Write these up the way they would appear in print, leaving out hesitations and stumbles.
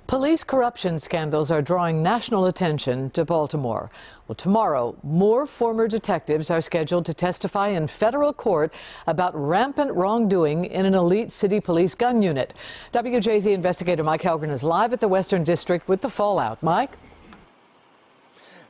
Police corruption scandals are drawing national attention to Baltimore. Well, tomorrow, more former detectives are scheduled to testify in federal court about rampant wrongdoing in an elite city police gun unit. WJZ investigator Mike Helgren is live at the Western District with the fallout. Mike?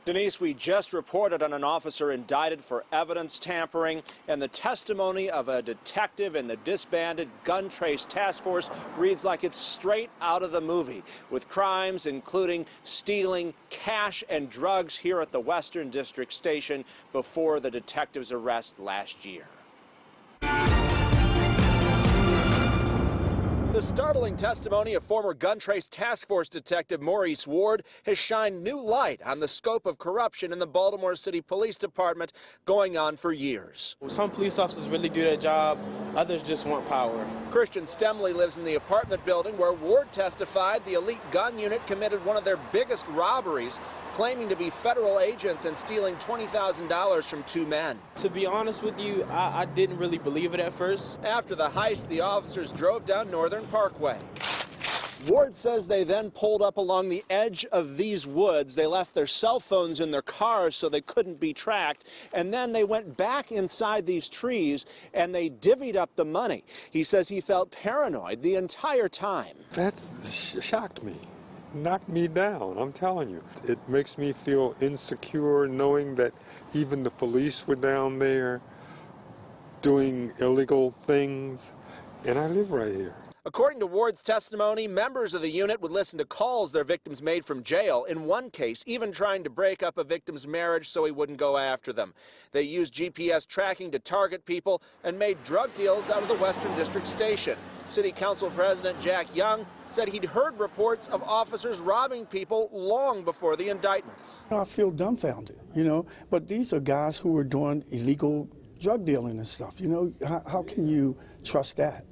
Denise, we just reported on an officer indicted for evidence tampering, and the testimony of a detective in the disbanded gun trace task force reads like it's straight out of the movie, with crimes including stealing cash and drugs here at the Western District Station before the detective's arrest last year. The startling testimony of former gun trace task force detective Maurice Ward has shined new light on the scope of corruption in the Baltimore City Police Department going on for years. Some police officers really do their job, others just want power. Christian Stemley lives in the apartment building where Ward testified the elite gun unit committed one of their biggest robberies, claiming to be federal agents and stealing $20,000 from two men. To be honest with you, I didn't really believe it at first. After the heist, the officers drove down Northern Parkway. Ward says they then pulled up along the edge of these woods. They left their cell phones in their cars so they couldn't be tracked. And then they went back inside these trees and they divvied up the money. He says he felt paranoid the entire time. That's shocked me. Knocked me down, I'm telling you. It makes me feel insecure knowing that even the police were down there doing illegal things, and I live right here. According to Ward's testimony, members of the unit would listen to calls their victims made from jail, in one case even trying to break up a victim's marriage so he wouldn't go after them. They used GPS tracking to target people and made drug deals out of the Western District Station. City Council President Jack Young said he'd heard reports of officers robbing people long before the indictments. I feel dumbfounded, but these are guys who were doing illegal drug dealing and stuff. How can you trust that?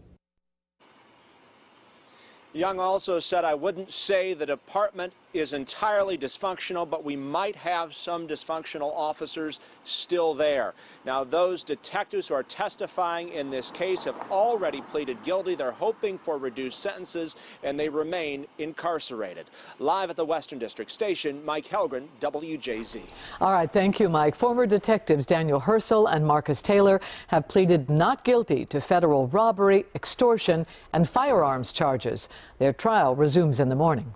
Young also said, I wouldn't say the department is entirely dysfunctional, but we might have some dysfunctional officers still there. Now, those detectives who are testifying in this case have already pleaded guilty. They're hoping for reduced sentences, and they remain incarcerated. Live at the Western District Station, Mike Helgren, WJZ. All right, thank you, Mike. Former detectives Daniel Herschel and Marcus Taylor have pleaded not guilty to federal robbery, extortion, and firearms charges. Their trial resumes in the morning.